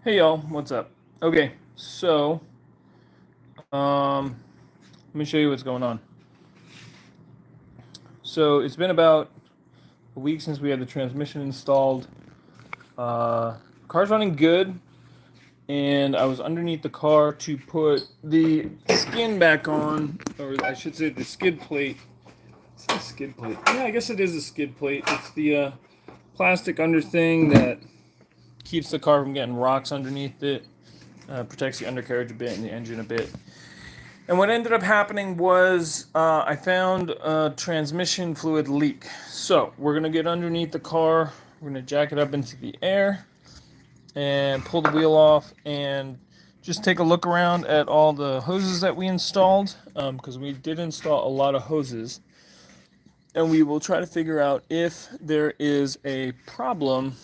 Hey y'all, what's up? Okay, so let me show you what's going on. So it's been about a week since we had the transmission installed. Car's running good, and I was underneath the car to put the skin back on, or I should say the skid plate. Is it a skid plate? Yeah, I guess it is a skid plate. It's the plastic under thing that keeps the car from getting rocks underneath it, protects the undercarriage a bit and the engine a bit. And what ended up happening was I found a transmission fluid leak. So we're going to get underneath the car, we're going to jack it up into the air and pull the wheel off and just take a look around at all the hoses that we installed, because we did install a lot of hoses. And we will try to figure out if there is a problem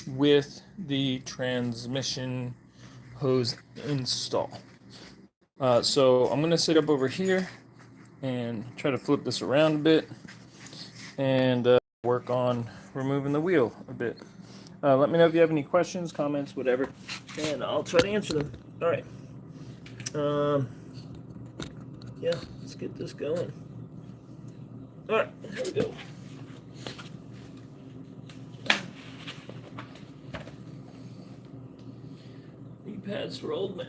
with the transmission hose install. So I'm going to sit up over here and try to flip this around a bit and work on removing the wheel a bit. Let me know if you have any questions, comments, whatever, and I'll try to answer them. All right. Yeah, let's get this going. All right, here we go. Knee pads for old men.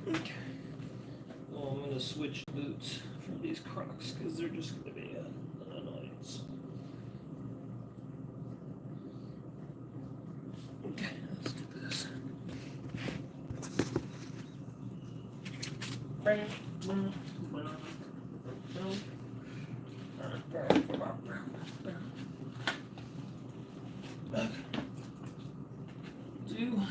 Okay. Well, I'm going to switch boots from these Crocs because they're just going to be an annoyance. Okay, let's do this. Two.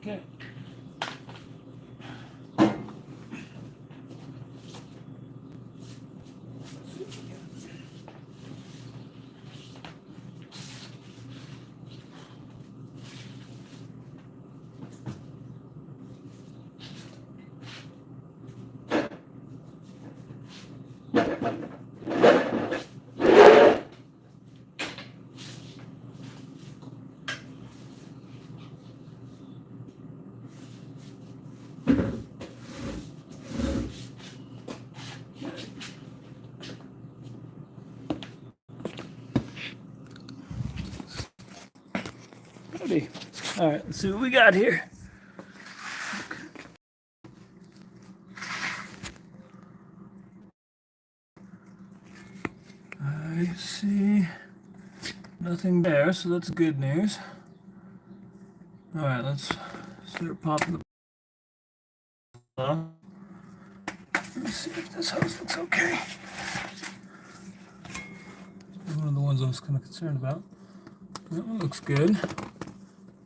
Okay. Howdy. All right, let's see what we got here. I see nothing there, so that's good news. All right, let's start popping the off. Let's see if this hose looks okay. One of the ones I was kind of concerned about. That one looks good.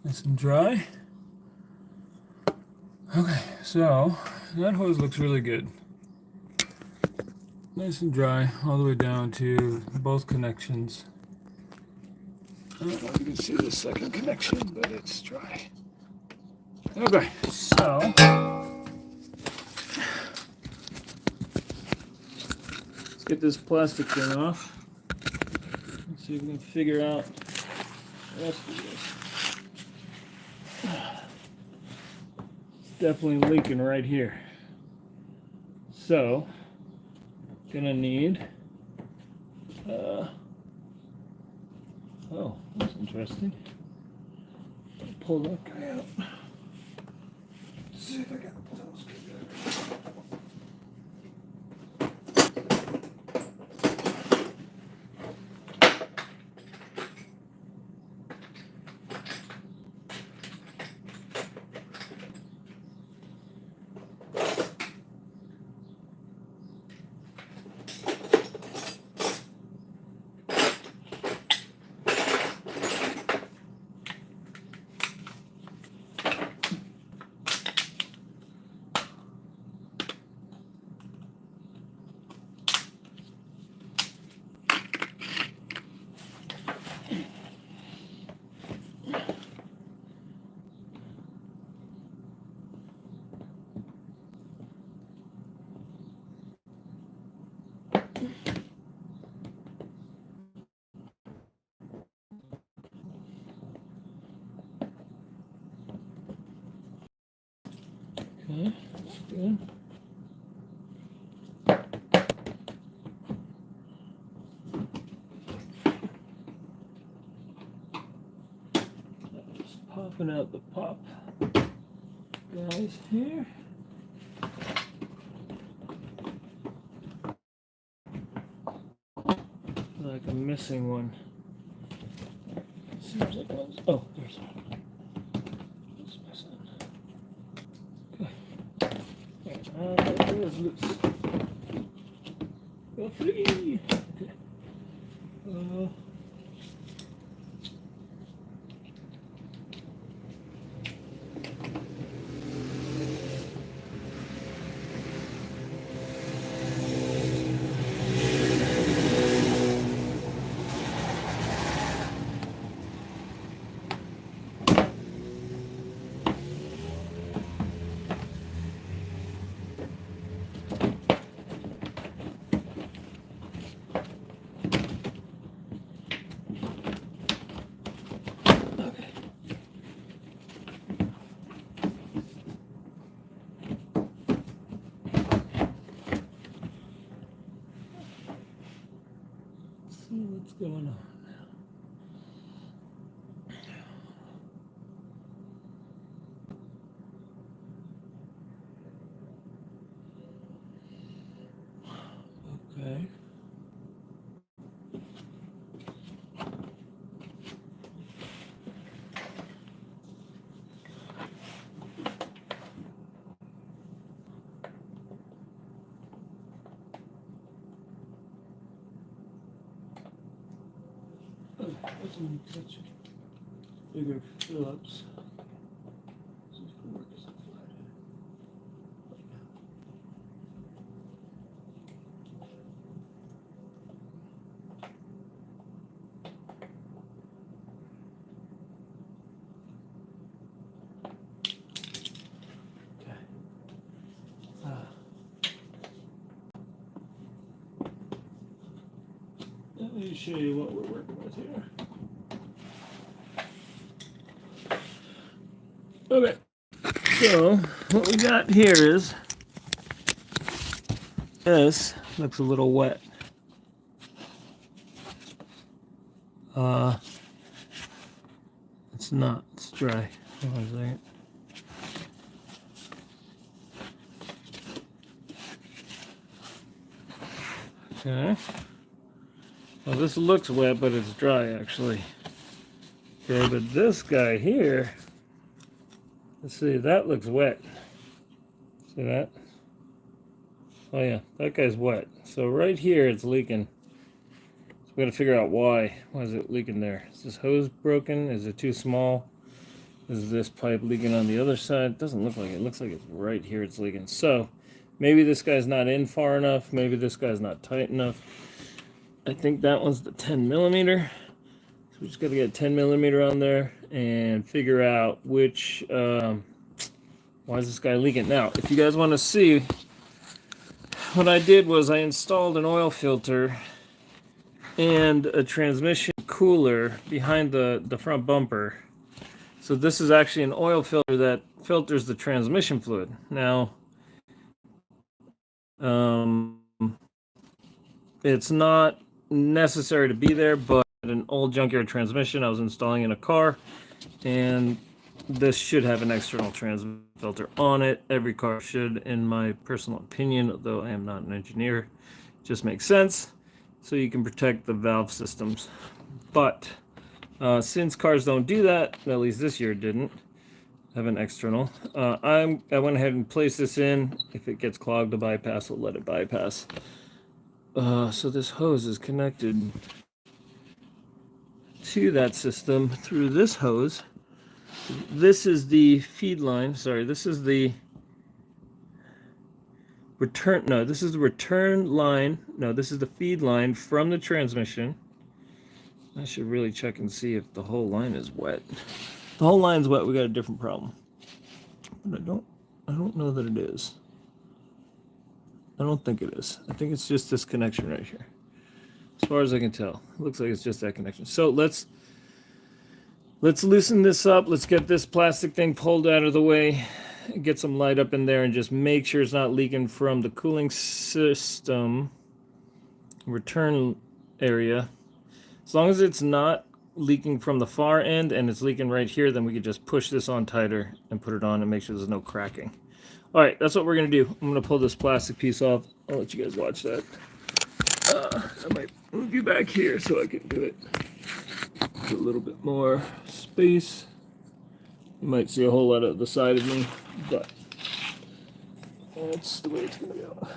Nice and dry. Okay, so that hose looks really good. Nice and dry all the way down to both connections. I don't know if you can see the second connection, but it's dry. Okay, so let's get this plastic thing off. Let's see if we can figure out the rest of this. It's definitely leaking right here. So, gonna need oh, that's interesting. Pull that guy out. Let's see if I can those together. Okay, that's good. Just popping out the pop guys here. Like I'm missing one. Seems like one's. Oh, there's one. It's missing. Okay. That is loose. Go free. Okay. What's going on? Okay. That's when you touch bigger Phillips. This is me show you what we're working with here. Okay, so what we got here is this looks a little wet. It's not. It's dry. Hold on a second. Okay. Well, this looks wet, but it's dry actually. Okay, but this guy here, let's see, that looks wet. See that? Oh yeah, that guy's wet. So right here it's leaking. So we gotta figure out why. Why is it leaking there? Is this hose broken? Is it too small? Is this pipe leaking on the other side? It doesn't look like it. It looks like it's right here it's leaking. So maybe this guy's not in far enough. Maybe this guy's not tight enough. I think that one's the 10 millimeter. So we just got to get 10 millimeter on there and figure out which, why is this guy leaking? Now, if you guys want to see, what I did was I installed an oil filter and a transmission cooler behind the front bumper. So this is actually an oil filter that filters the transmission fluid. Now, it's not necessary to be there, but an old junkyard transmission I was installing in a car, and this should have an external transmission filter on it. Every car should, in my personal opinion, although I am not an engineer. It just makes sense, so you can protect the valve systems. But since cars don't do that, at least this year didn't have an external, I went ahead and placed this in. If it gets clogged to bypass, we'll let it bypass. So this hose is connected to that system through this hose. This is the feed line. Sorry, this is the return. No, this is the return line. No, this is the feed line from the transmission. I should really check and see if the whole line is wet. If the whole line's wet, we got a different problem. But I don't know that it is. I don't think it is. I think it's just this connection right here. As far as I can tell, it looks like it's just that connection. So let's loosen this up. Let's get this plastic thing pulled out of the way, get some light up in there, and just make sure it's not leaking from the cooling system return area. As long as it's not leaking from the far end and it's leaking right here, then we could just push this on tighter and put it on and make sure there's no cracking. All right, that's what we're going to do. I'm going to pull this plastic piece off. I'll let you guys watch that. I might move you back here so I can do it with a little bit more space. You might see a whole lot of the side of me, but that's the way it's going to go.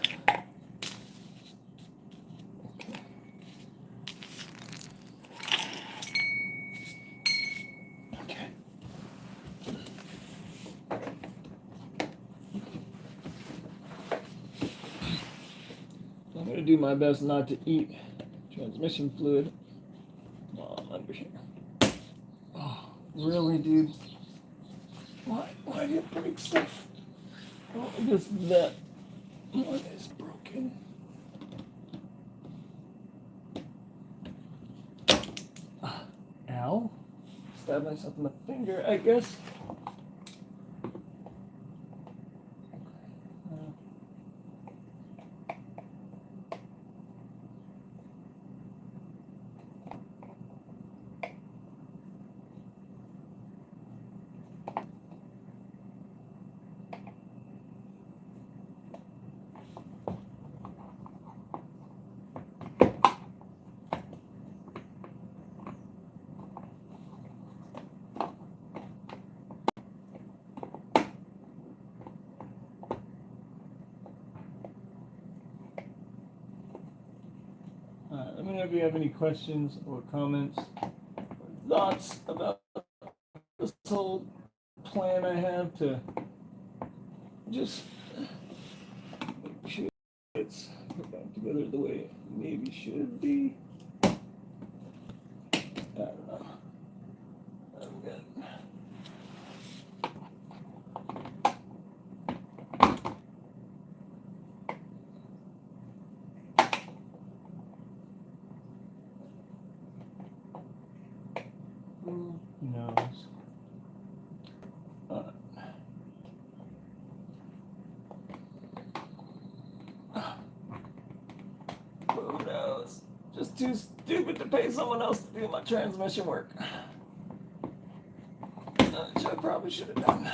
I'm going to do my best not to eat transmission fluid while I'm under here. Oh, really, dude? Why do you break stuff? Oh, I guess that one is broken. Ow. Stabbed myself in the finger, I guess. Let me know if you have any questions or comments or thoughts about this whole plan I have to just make sure it's put back together the way it maybe should be. I don't know. I'm good. too stupid to pay someone else to do my transmission work. Which I probably should have done.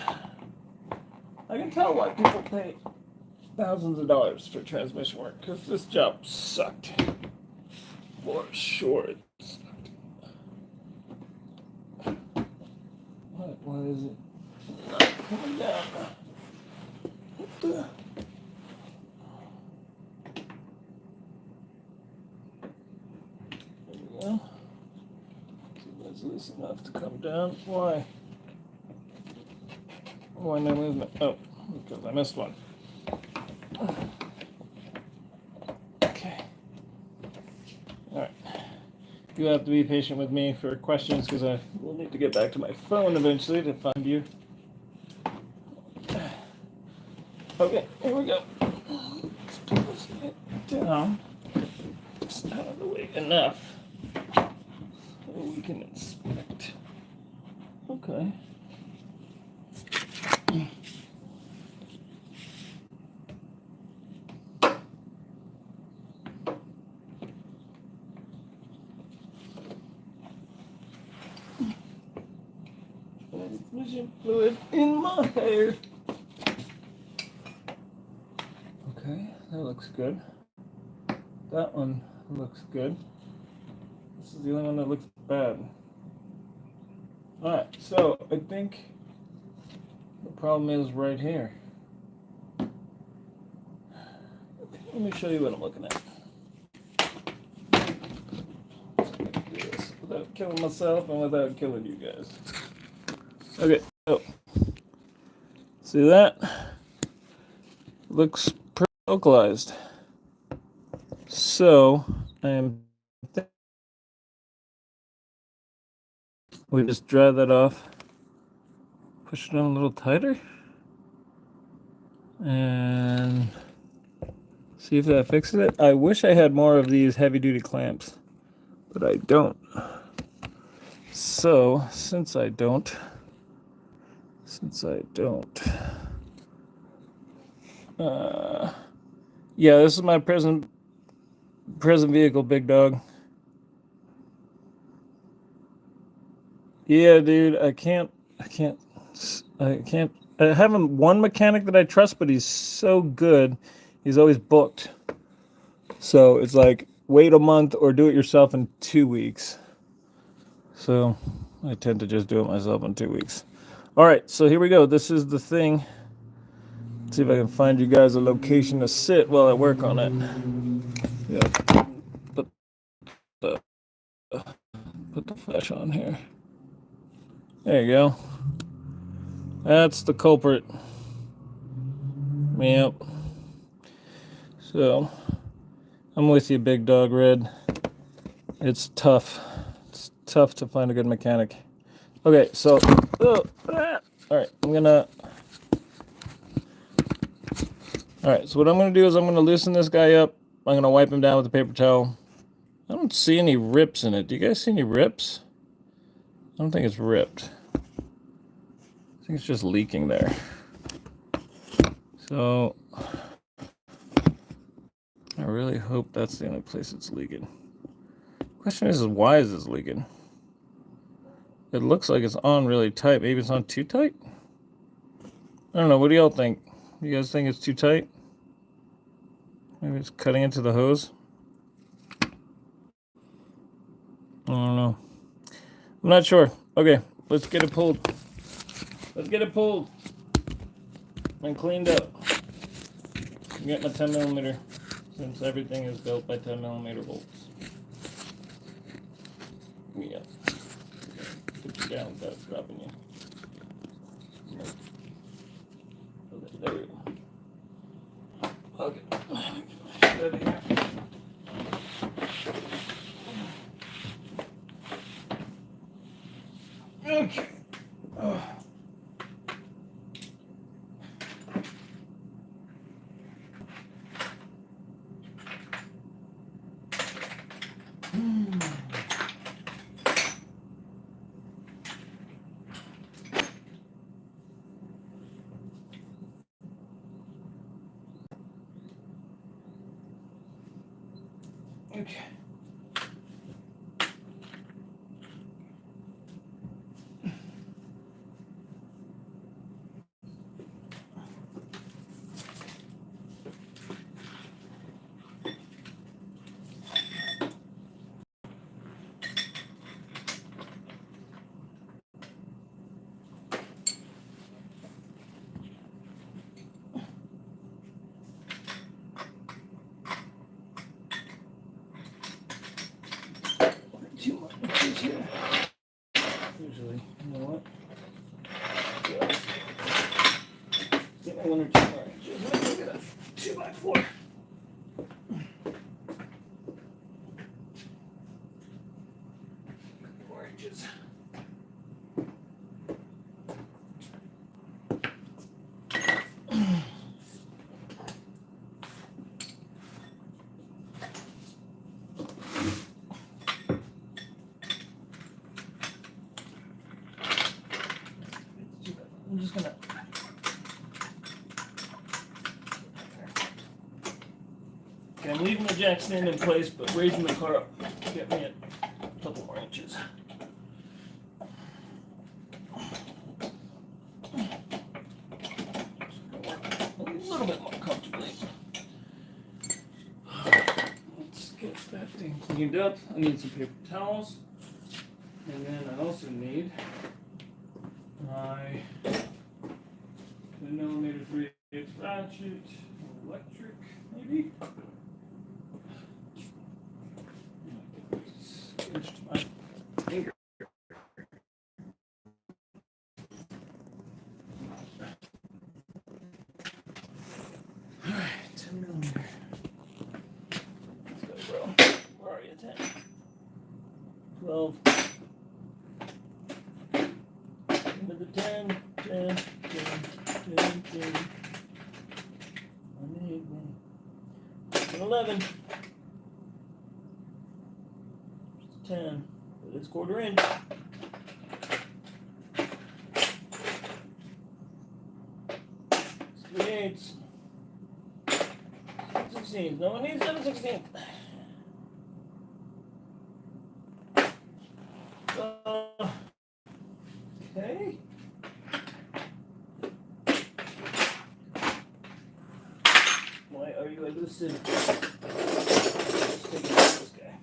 I can tell why people pay thousands of dollars for transmission work, because this job sucked. For sure it sucked. Why is it not coming down? What the? There we go. See if that's loose enough to come down. Why? Why no movement? Oh, because I missed one. Okay. Alright. You have to be patient with me for questions because I will need to get back to my phone eventually to find you. Okay, here we go. Let's close it down. It's out of the way enough so we can inspect. Okay. Transmission fluid in my hair. Okay, that looks good. That one looks good. This is the only one that looks bad. Alright, so I think the problem is right here. Let me show you what I'm looking at. Do this without killing myself and without killing you guys. Okay, so see that? Looks pretty localized. So we just dry that off, push it on a little tighter, and see if that fixes it. I wish I had more of these heavy-duty clamps, but I don't. So since I don't, yeah, this is my present vehicle, big dog. Yeah, dude, I have one mechanic that I trust, but he's so good. He's always booked. So it's like, wait a month or do it yourself in 2 weeks. So I tend to just do it myself in 2 weeks. All right, so here we go. This is the thing. Let's see if I can find you guys a location to sit while I work on it. Yeah, put the flash on here. There you go. That's the culprit. Yep. So, I'm with you, big dog red. It's tough. It's tough to find a good mechanic. Okay, so, all right, so what I'm gonna do is I'm gonna loosen this guy up. I'm gonna wipe him down with a paper towel. I don't see any rips in it. Do you guys see any rips? I don't think it's ripped. I think it's just leaking there. So, I really hope that's the only place it's leaking. Question is why is this leaking? It looks like it's on really tight. Maybe it's on too tight? I don't know. What do y'all think? You guys think it's too tight? Maybe it's cutting into the hose? I don't know. I'm not sure. Okay, let's get it pulled. Let's get it pulled and cleaned up. Get my 10 millimeter, since everything is built by 10 millimeter bolts. Yeah. Put you down without dropping you. Okay, there we go. Okay. Steady here. Okay. Oh. Okay. one or two oranges. Let me look at a 2x4. Oranges. I'm just gonna. Okay, I'm leaving the jack stand in place, but raising the car up. Get me a couple more inches. A little bit more comfortably. Let's get that thing cleaned up. I need some paper towels, and then I also need my 10mm 3/8 ratchet, electric, maybe. Switch to my finger. All right, 10mm. Let's go, bro. Where are you? 10, 12. Into the 10, 10, 10, 10, 10. I need one. 11. 10. It's 1/4 inch. 3/8. 7/16. No one needs 7/16. Okay. Why are you elusive? Let's take a look at this guy.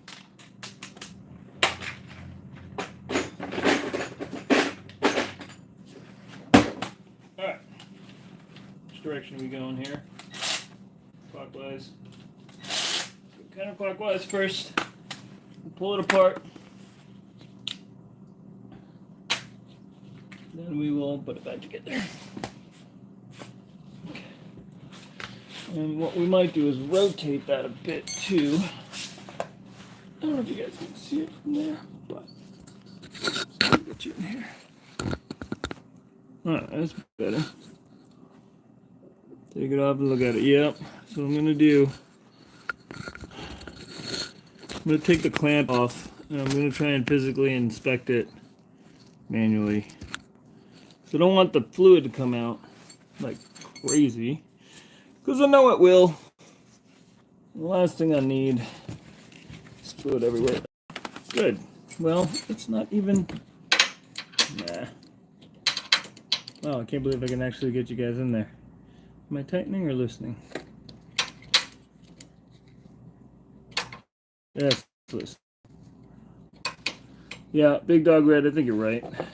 Alright. Which direction are we going here? Clockwise. Go counterclockwise first. We'll pull it apart. Then we will put it back together. Okay. And what we might do is rotate that a bit too. I don't know if you guys can see it from there, but let's get you in here. Alright, that's better. Take it off and look at it. Yep, that's what I'm going to do. I'm going to take the clamp off and I'm going to try and physically inspect it manually. So I don't want the fluid to come out like crazy, because I know it will. The last thing I need is fluid everywhere. Good. Well, it's not even... Nah. Wow, I can't believe I can actually get you guys in there. Am I tightening or loosening? Yes, loosen. Yeah, Big Dog Red, I think you're right. I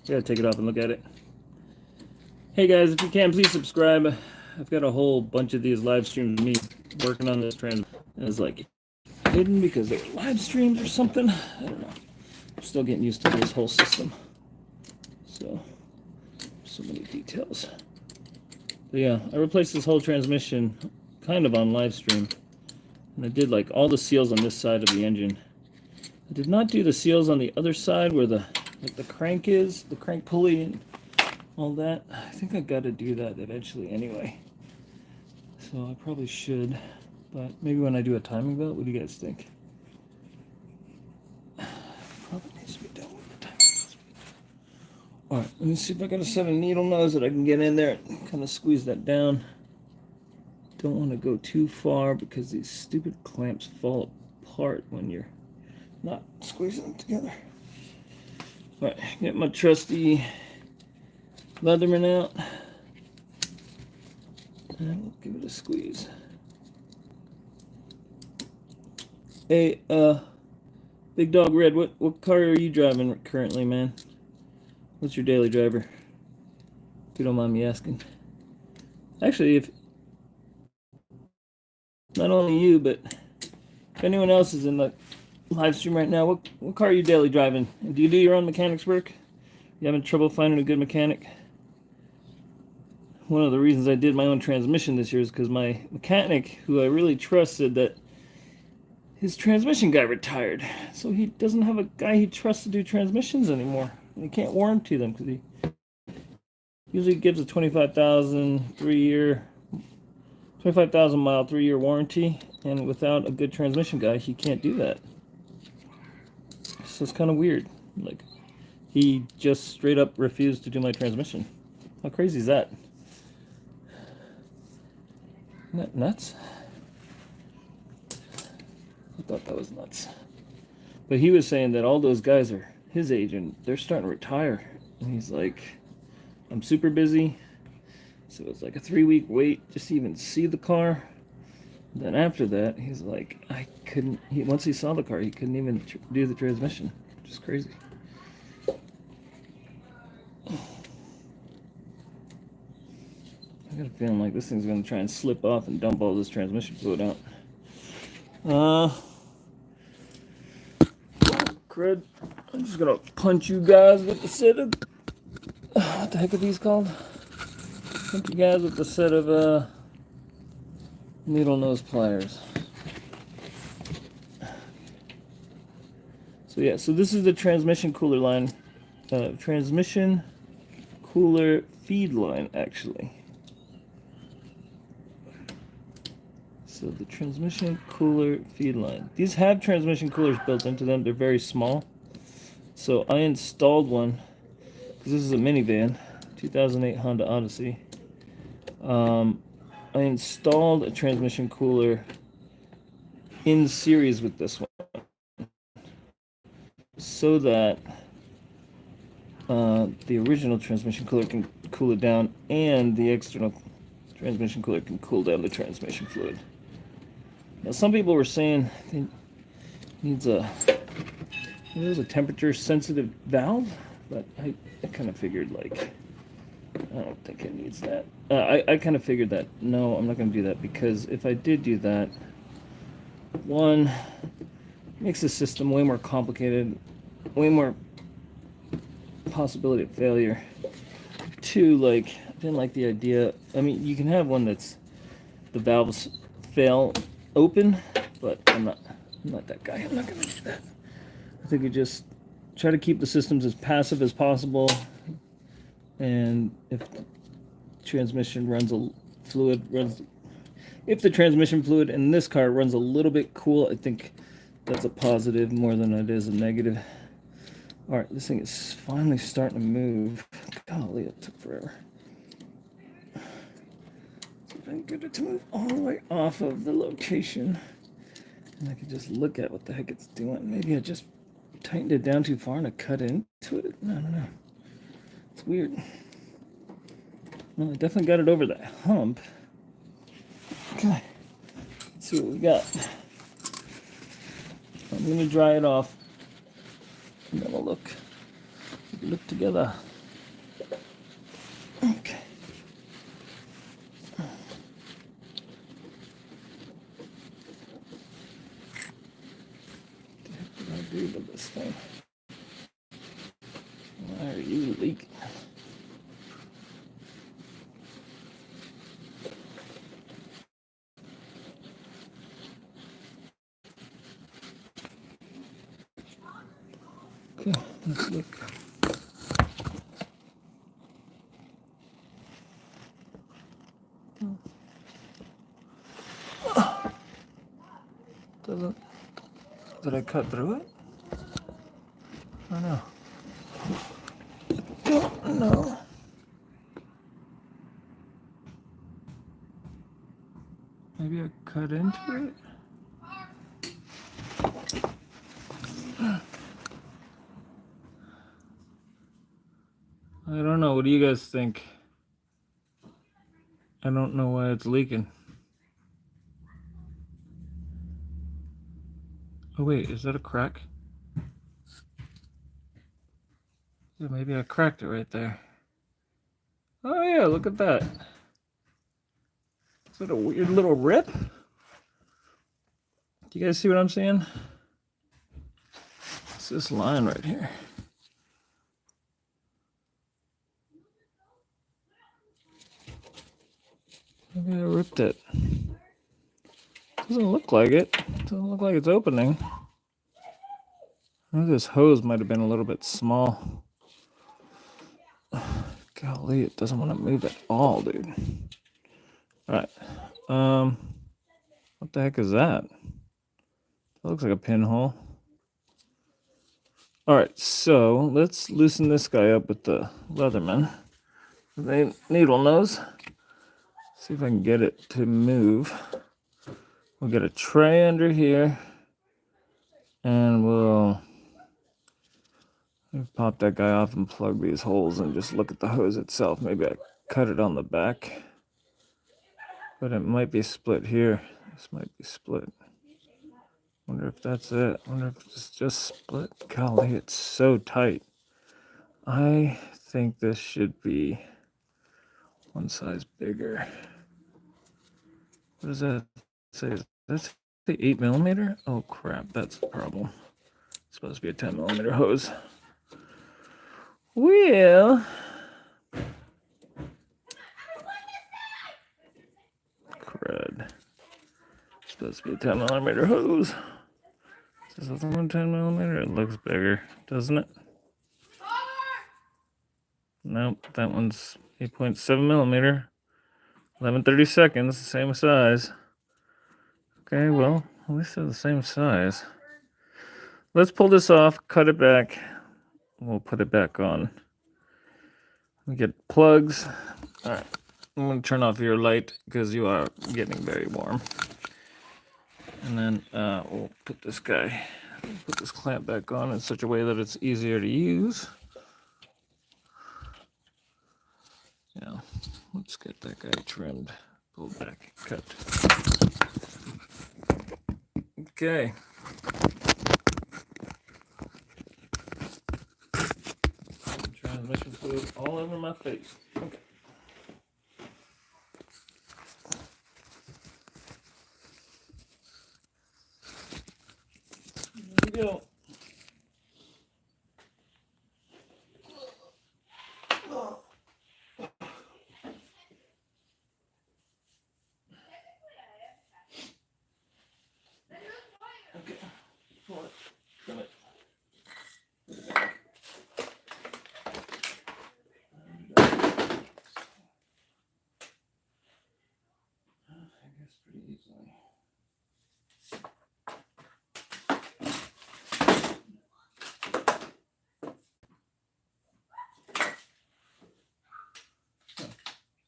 gotta take it off and look at it. Hey guys, if you can, please subscribe. I've got a whole bunch of these live streams of me working on this trend. It's like hidden because they're live streams or something. I don't know. I'm still getting used to this whole system. So many details. But yeah, I replaced this whole transmission kind of on live stream. And I did like all the seals on this side of the engine. I did not do the seals on the other side where the crank is, the crank pulley and all that. I think I got to do that eventually anyway. So I probably should, but maybe when I do a timing belt. What do you guys think? Probably needs to be done with the timing belt. Alright, let me see if I got a set of needle nose that I can get in there and kind of squeeze that down. Don't want to go too far because these stupid clamps fall apart when you're not squeezing them together. Alright, get my trusty Leatherman out. And we'll give it a squeeze. Hey, Big Dog Red, what car are you driving currently, man? What's your daily driver? If you don't mind me asking. Actually, if not only you, but if anyone else is in the live stream right now, what car are you daily driving? And do you do your own mechanics work? You having trouble finding a good mechanic? one of the reasons I did my own transmission this year is because my mechanic, who I really trusted, that his transmission guy retired. So he doesn't have a guy he trusts to do transmissions anymore. He can't warranty them because he usually gives a 25,000 mile 3-year warranty, and without a good transmission guy, he can't do that. So it's kind of weird. Like, he just straight up refused to do my transmission. How crazy is that? Isn't that nuts? I thought that was nuts. But he was saying that all those guys are his age and they're starting to retire. And he's like, I'm super busy. So it's like a 3-week wait just to even see the car. And then after that, he's like, I couldn't, once he saw the car, he couldn't even do the transmission. Which is crazy. I got a feeling like this thing's going to try and slip off and dump all this transmission fluid out. Crud. I'm just going to punch you guys with the set of... what the heck are these called? Punch you guys with the set of needle nose pliers. So yeah, so this is the transmission cooler line. Transmission cooler feed line, actually. So the transmission cooler feed line. These have transmission coolers built into them. They're very small. So I installed one, because this is a minivan, 2008 Honda Odyssey. I installed a transmission cooler in series with this one, so that the original transmission cooler can cool it down, and the external transmission cooler can cool down the transmission fluid. Now, some people were saying it needs a temperature sensitive valve, but I kind of figured, like, I don't think it needs that. I kind of figured that, no, I'm not going to do that, because if I did do that, one, it makes the system way more complicated, way more possibility of failure. Two, like, I didn't like the idea. I mean, you can have one that's the valves fail open, but I'm not that guy. I'm not going to do that. I think you just try to keep the systems as passive as possible, and if the transmission if the transmission fluid in this car runs a little bit cool, I think that's a positive more than it is a negative. All right, this thing is finally starting to move. Golly, it took forever. See if I can get it to move all the way off of the location, and I can just look at what the heck it's doing. Maybe I just tightened it down too far and I cut into it. I don't know. It's weird. Well, I definitely got it over that hump. Okay, let's see what we got. I'm going to dry it off, and then we'll look together. Okay. What the heck did I do with this thing? Why are you leaking? Okay, let's look. Did I cut through it? I don't know. I don't know. Maybe I cut into it? I don't know. What do you guys think? I don't know why it's leaking. Oh wait, is that a crack? Yeah, maybe I cracked it right there. Oh yeah, look at that. Is that a weird little rip? Do you guys see what I'm saying? It's this line right here. Maybe I ripped it. Doesn't look like it. Doesn't look like it's opening. I think this hose might have been a little bit small. Golly, it doesn't want to move at all, dude. All right. What the heck is that? That looks like a pinhole. All right, so let's loosen this guy up with the Leatherman. The needle nose. See if I can get it to move. We'll get a tray under here, and we'll pop that guy off and plug these holes and just look at the hose itself. Maybe I cut it on the back, but it might be split here. This might be split. Wonder if that's it. Wonder if it's just split. Golly, it's so tight. I think this should be one size bigger. What does that say? That's the 8mm? Oh crap, that's the problem. It's supposed to be a 10mm hose. Well, crud. It's supposed to be a 10mm hose. Is this one 10mm? It looks bigger, doesn't it? Nope, that one's 8.7mm. 11/32, the same size. Okay, well, at least they're the same size. Let's pull this off, cut it back. We'll put it back on. We get plugs. All right, I'm going to turn off your light because you are getting very warm. And then we'll put this clamp back on in such a way that it's easier to use. Yeah, let's get that guy trimmed, pulled back, cut. Okay. Transmission fluid all over my face. Okay. There we go. Okay. Pull it. Trim it. I guess pretty easily.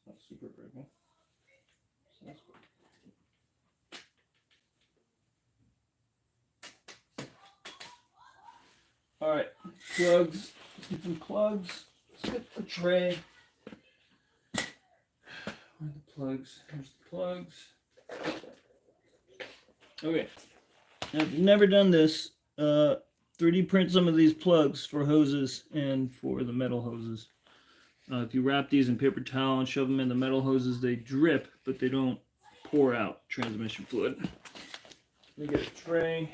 Not super breaking. So that's good. All right, plugs. Let's get some plugs. Let's get the tray. Where are the plugs? Here's the plugs. Okay. Now, if you've never done this, 3D print some of these plugs for hoses and for the metal hoses. If you wrap these in paper towel and shove them in the metal hoses, they drip, but they don't pour out transmission fluid. Let me get a tray.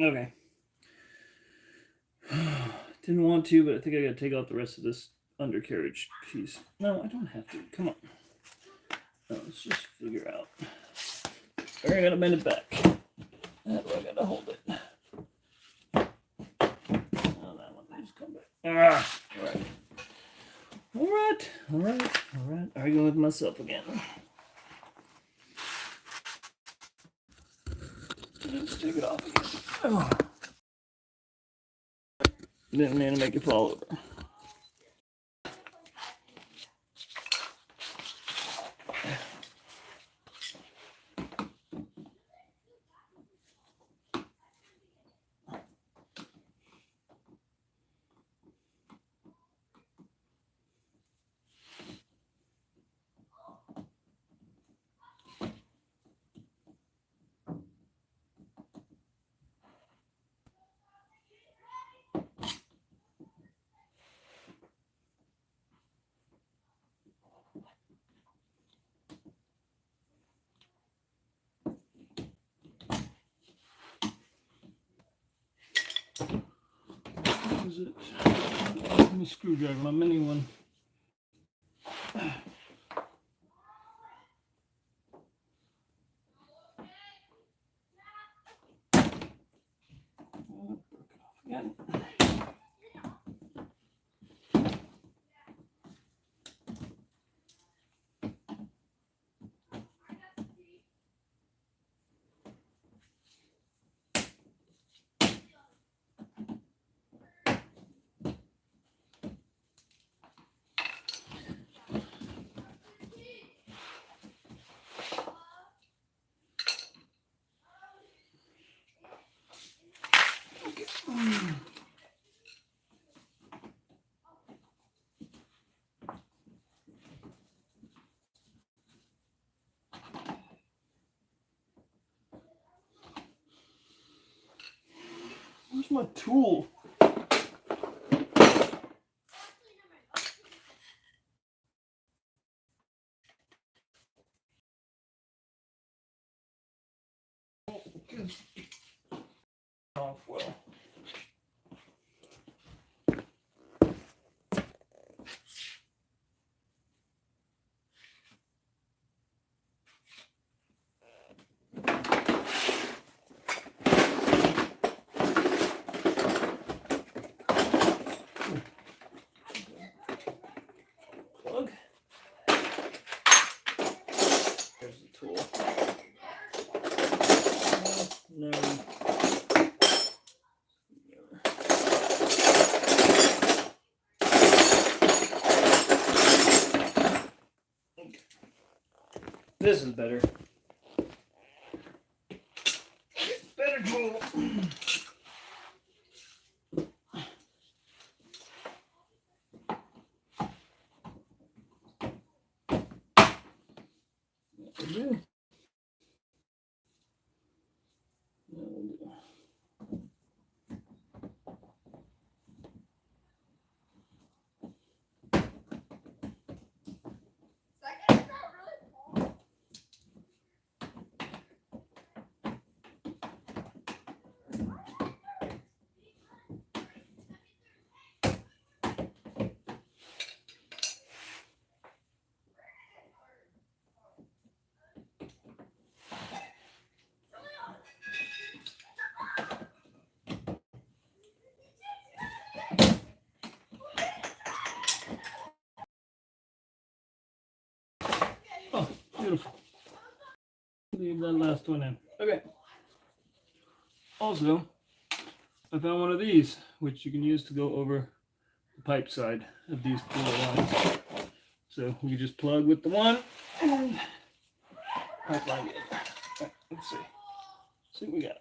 Okay. Didn't want to, but I think I gotta take out the rest of this undercarriage piece. No, I don't have to. Come on. No, let's just figure out. I gotta bend it back. How do I gotta hold it? Oh, that one just come back. Ah, all right. Arguing with myself again. Let's take it off again. Oh. Didn't mean to make it fall over. is it? My screwdriver, my mini one. Again. Where's my tool? Off well. Plug. There's the tool. No. This is better. Better tool. Oh, beautiful. Leave that last one in. Okay. Also, I found one of these, which you can use to go over the pipe side of these cooler lines. So you just plug with the one and pipeline it. Right, let's see. See what we got.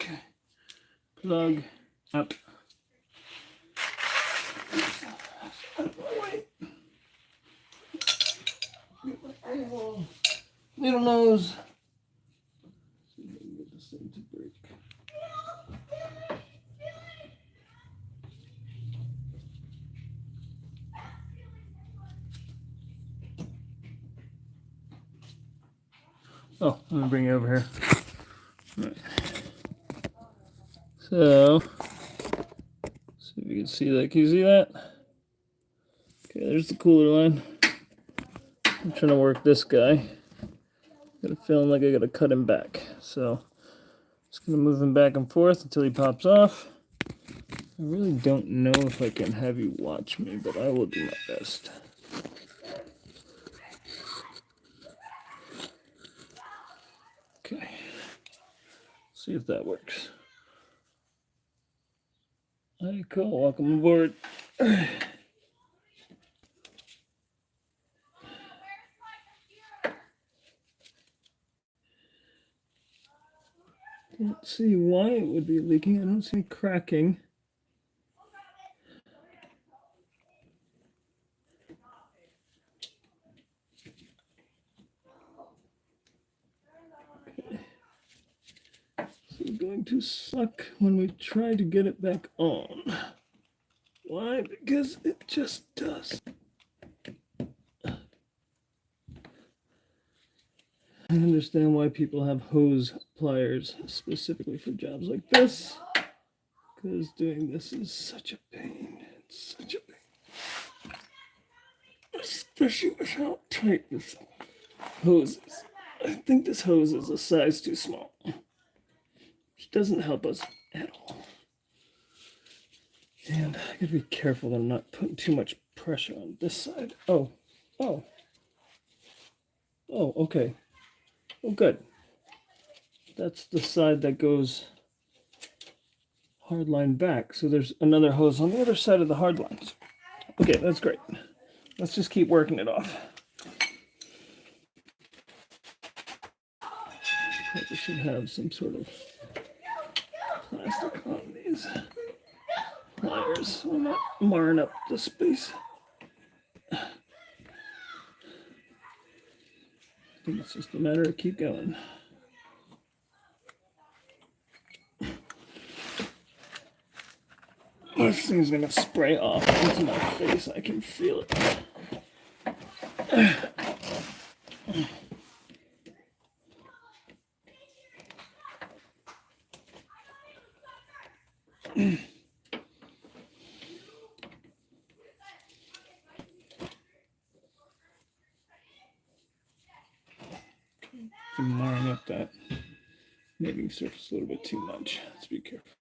Okay. Plug up. Little nose. See if I can get this thing to break. Oh, I'm gonna bring it over here. All right. So, see if you can see that. Can you see that? Okay, there's the cooler line. I'm trying to work this guy. Got a feeling like I gotta cut him back. So, just gonna move him back and forth until he pops off. I really don't know if I can have you watch me, but I will do my best. Okay. See if that works. Hey, cool. Welcome aboard. Don't see why it would be leaking. I don't see cracking. Okay. See, going to suck when we try to get it back on. Why? Because it just does. I understand why people have hose pliers specifically for jobs like this, because doing this is such a pain. It's such a pain. Especially with how tight this hose is. I think this hose is a size too small, which doesn't help us at all. And I gotta be careful that I'm not putting too much pressure on this side. Oh, okay. Oh, good. That's the side that goes hard line back. So there's another hose on the other side of the hard lines. Okay, that's great. Let's just keep working it off. Probably should have some sort of plastic on these pliers so I'm not marring up the space. I think it's just a matter of keep going. This thing's gonna spray off into my face. I can feel it. I'm marring up that mating surface a little bit too much. Let's be careful.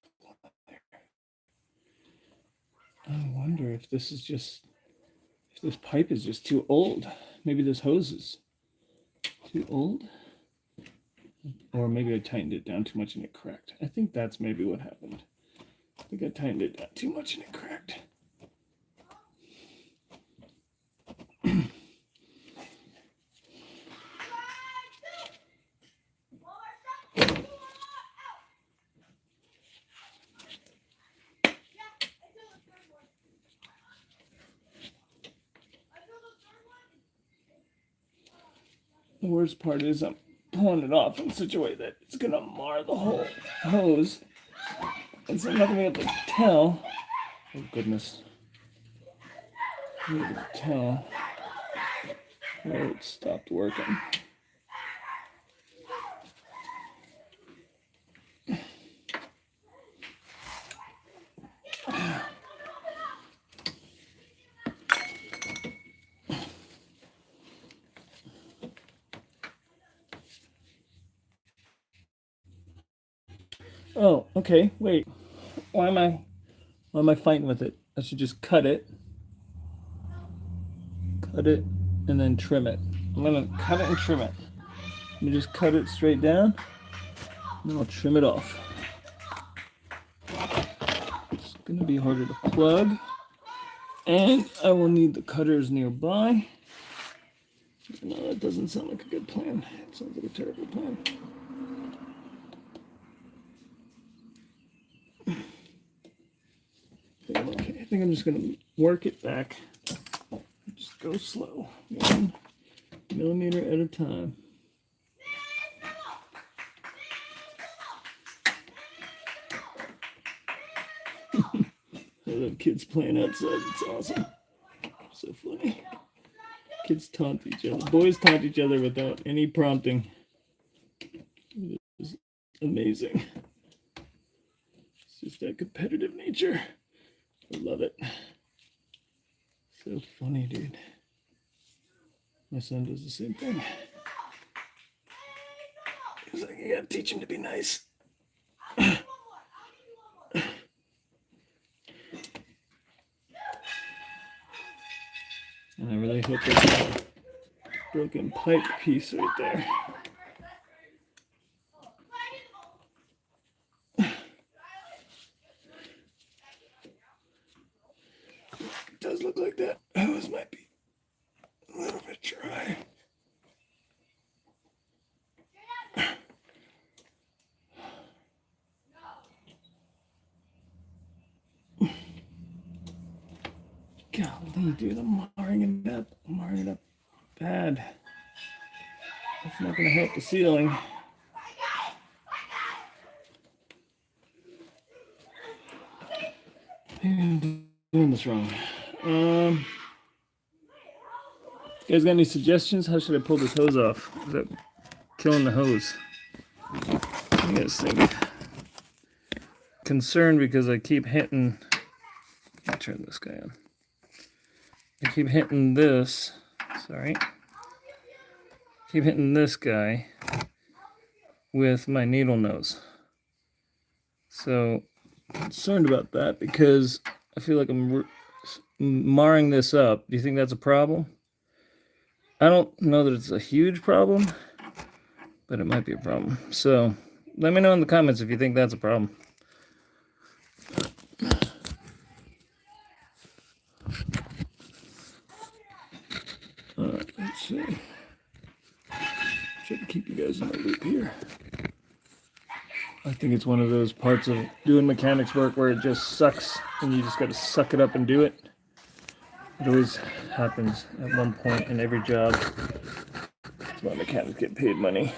I wonder if this pipe is just too old. Maybe this hose is too old. Or maybe I tightened it down too much and it cracked. I think that's maybe what happened. I think I tightened it down too much and it cracked. The worst part is I'm pulling it off in such a way that it's gonna mar the whole hose. And so I'm not gonna be able to tell. Oh goodness. I'm not able to tell where it stopped working. Oh, okay, wait. Why am I fighting with it? I should just cut it, and then trim it. I'm gonna cut it and trim it. Let me just cut it straight down, and then I'll trim it off. It's gonna be harder to plug, and I will need the cutters nearby. No, that doesn't sound like a good plan. It sounds like a terrible plan. Okay, I think I'm just gonna work it back. Just go slow, 1 millimeter at a time. I love kids playing outside. It's awesome. So funny. Kids taunt each other. Boys taunt each other without any prompting. It is amazing. It's just that competitive nature. I love it. So funny, dude. My son does the same thing. He's like, you gotta teach him to be nice. And I really hope there's a broken pipe piece right there. It does look like that hose might be a little bit dry. Golly, dude, I'm marring it up. I'm marring it up bad. That's not going to help the sealing. I'm doing this wrong. You guys got any suggestions? How should I pull this hose off without killing the hose? I guys think. Concerned because I keep hitting. I'll turn this guy on. I keep hitting this. Sorry. Keep hitting this guy with my needle nose. So I'm concerned about that because I feel like I'm marring this up. Do you think that's a problem? I don't know that it's a huge problem, but it might be a problem. So let me know in the comments if you think that's a problem. Let's see. Try to keep you guys in the loop here. I think it's one of those parts of doing mechanics work where it just sucks and you just got to suck it up and do it. It always happens at one point in every job. That's why mechanics get paid money.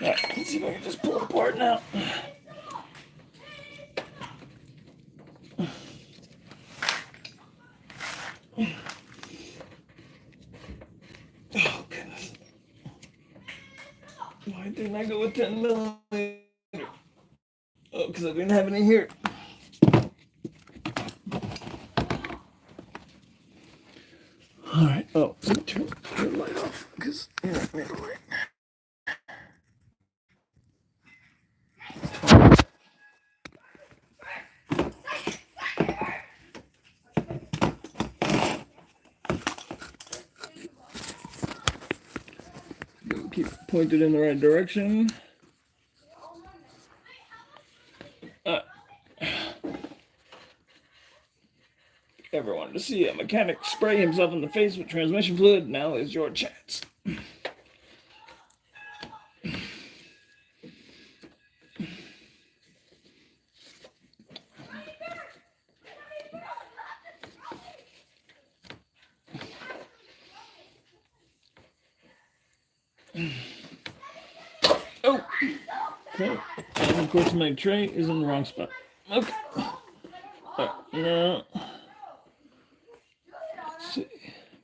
Alright, let's see if I can just pull it apart now. Oh, goodness. Why didn't I go with 10 millimeter? Oh, because I didn't have any here. Alright, oh, let me turn the light off because you're not made of light. Keep it pointed in the right direction. Ever wanted to see a mechanic spray himself in the face with transmission fluid? Now is your chance. Oh! Okay. And of course my tray is in the wrong spot. Okay. Alright, now, let's see.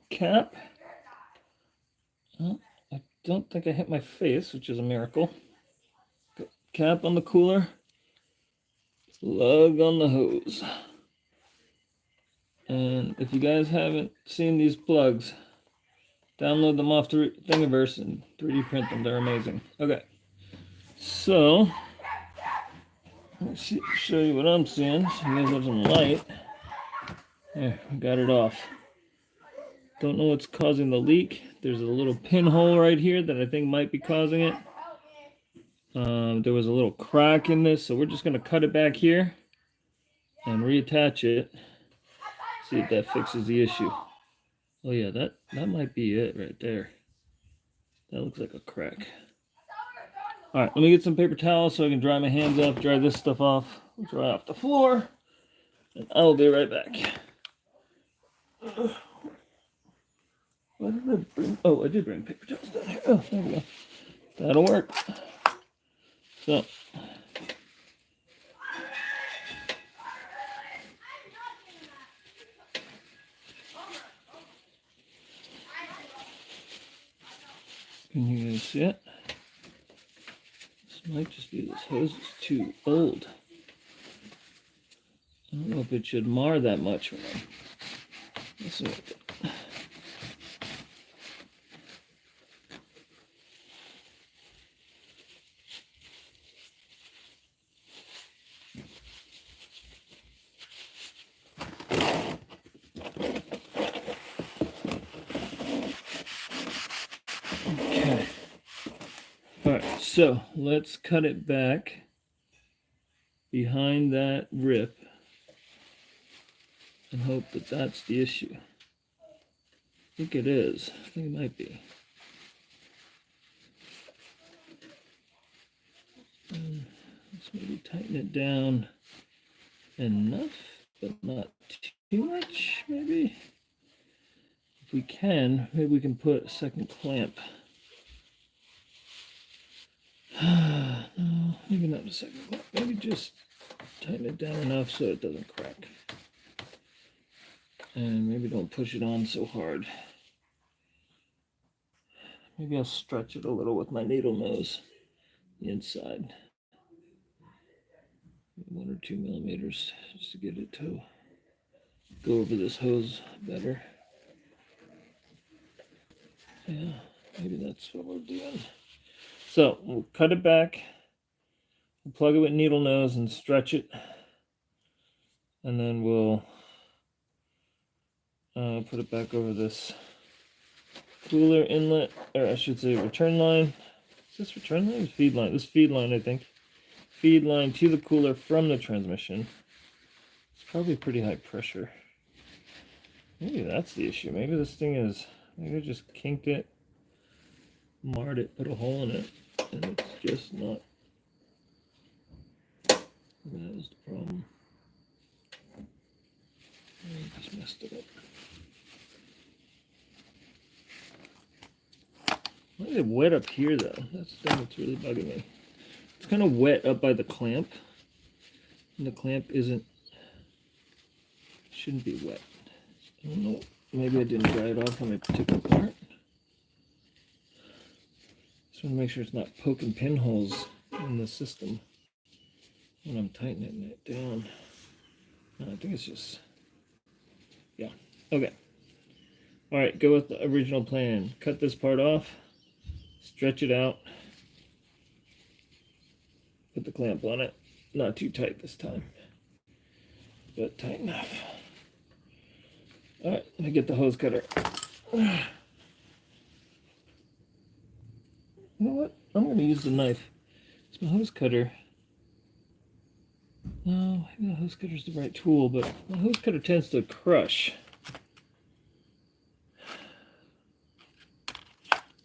Cap. Oh, I don't think I hit my face, which is a miracle. Cap on the cooler. Plug on the hose. And if you guys haven't seen these plugs, download them off Thingiverse and 3D print them. They're amazing. Okay. So, let's show you what I'm seeing. So you guys have some light. There, we got it off. Don't know what's causing the leak. There's a little pinhole right here that I think might be causing it. There was a little crack in this, so we're just going to cut it back here and reattach it. See if that fixes the issue. Oh yeah, that might be it right there. That looks like a crack. All right, let me get some paper towels so I can dry my hands off, dry this stuff off, dry off the floor, and I'll be right back. What did I bring? Oh, I did bring paper towels down here. Oh, there we go. That'll work. So, can you guys see it? This might just be this hose is too old. I don't know if it should mar that much when I'm messing with it. Okay. All right, so let's cut it back behind that rip. and hope that that's the issue. I think it is. I think it might be. Let's maybe tighten it down enough, but not too much, maybe. If we can, maybe we can put a second clamp. No, maybe not a second clamp. Maybe just tighten it down enough so it doesn't crack. And maybe don't push it on so hard. Maybe I'll stretch it a little with my needle nose, the inside. 1 or 2 millimeters just to get it to go over this hose better. Yeah, maybe that's what we're doing. So we'll cut it back, we'll plug it with needle nose and stretch it, and then we'll put it back over this cooler inlet, or I should say return line. Is this return line or feed line? This feed line, I think. Feed line to the cooler from the transmission. It's probably pretty high pressure. Maybe that's the issue. Maybe this thing is, maybe I just kinked it, marred it, put a hole in it, and it's just not. That was the problem. I just messed it up. Why is it wet up here though? That's the thing that's really bugging me. It's kind of wet up by the clamp, and the clamp shouldn't be wet. I don't know, maybe I didn't dry it off when I took it apart. Just want to make sure it's not poking pinholes in the system when I'm tightening it down. No, I think it's just, yeah, okay. All right, go with the original plan. Cut this part off, stretch it out, put the clamp on it. Not too tight this time, but tight enough. All right, let me get the hose cutter. You know what? I'm going to use the knife. It's my hose cutter. No, maybe the hose cutter is the right tool, but my hose cutter tends to crush.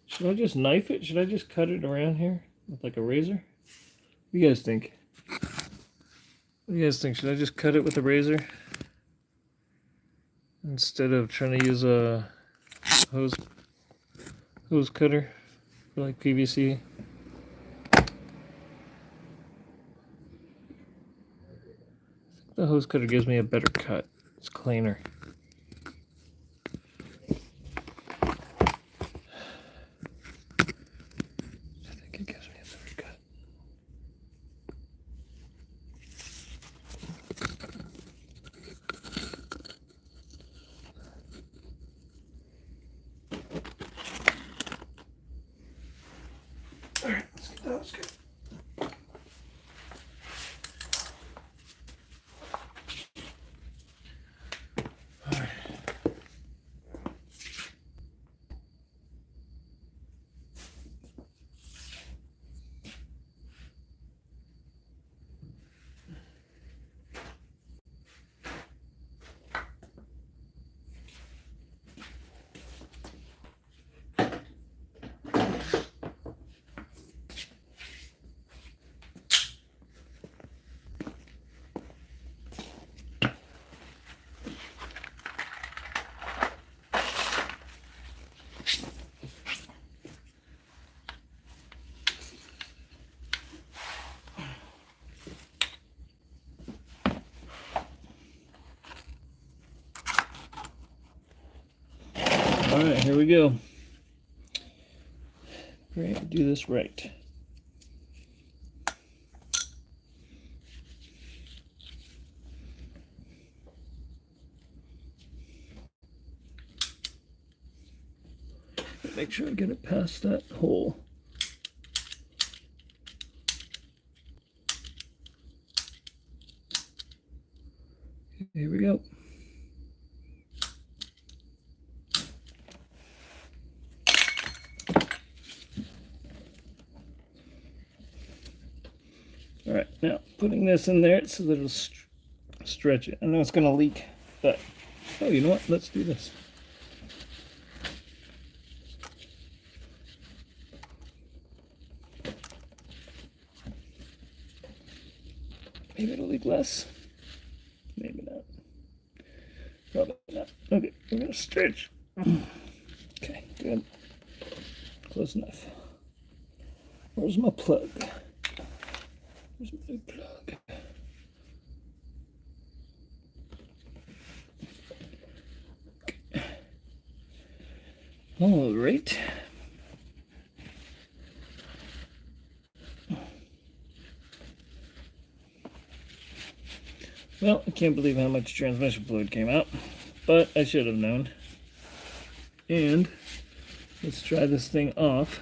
Should I just knife it? Should I just cut it around here with like a razor? What do you guys think? What do you guys think? Should I just cut it with a razor instead of trying to use a hose cutter for like PVC? The hose cutter gives me a better cut. It's cleaner. I think it gives me a better cut. All right, let's get the hose cutter. All right, here we go. Great, do this right. Make sure I get it past that hole. Here we go. All right, now putting this in there so that it'll stretch it. I know it's going to leak, but Oh, you know what? Let's do this. Maybe it'll leak less. Maybe not. Probably not. Okay, we're gonna stretch. Okay, good. Close enough. Where's my plug? Where's my plug? Okay. All right. Well, I can't believe how much transmission fluid came out, but I should have known. And let's try this thing off.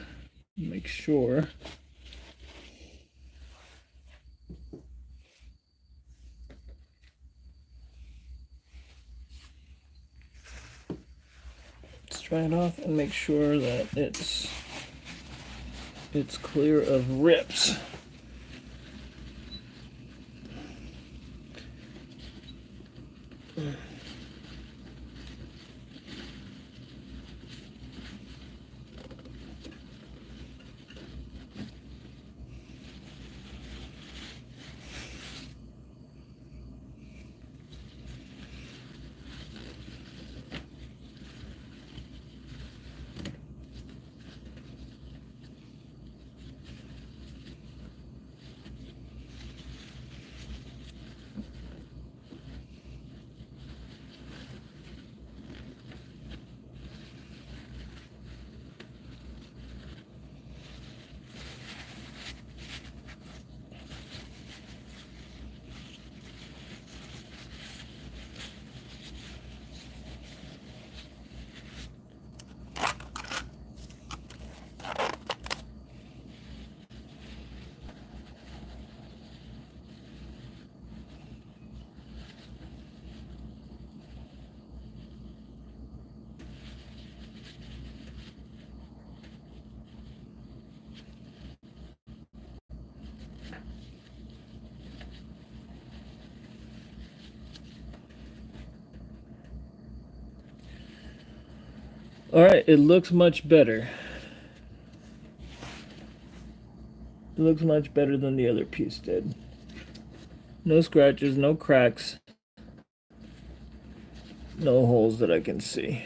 Make sure. Let's try it off and make sure that it's clear of rips. All right, it looks much better. It looks much better than the other piece did. No scratches, no cracks, no holes that I can see.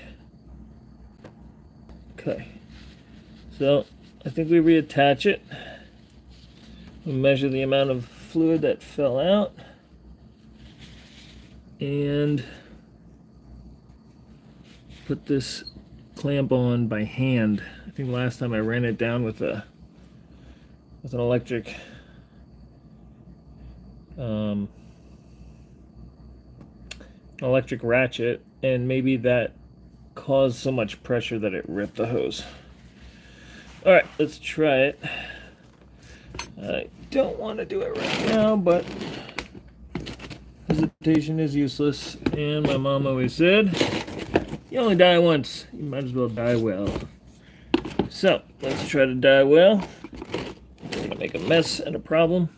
Okay, so I think we reattach it. We measure the amount of fluid that fell out, and put this clamp on by hand. I think last time I ran it down with an electric ratchet, and maybe that caused so much pressure that it ripped the hose. All right, let's try it. I don't want to do it right now, but hesitation is useless, and my mom always said, you only die once, you might as well die well. So, let's try to die well. We're gonna make a mess and a problem.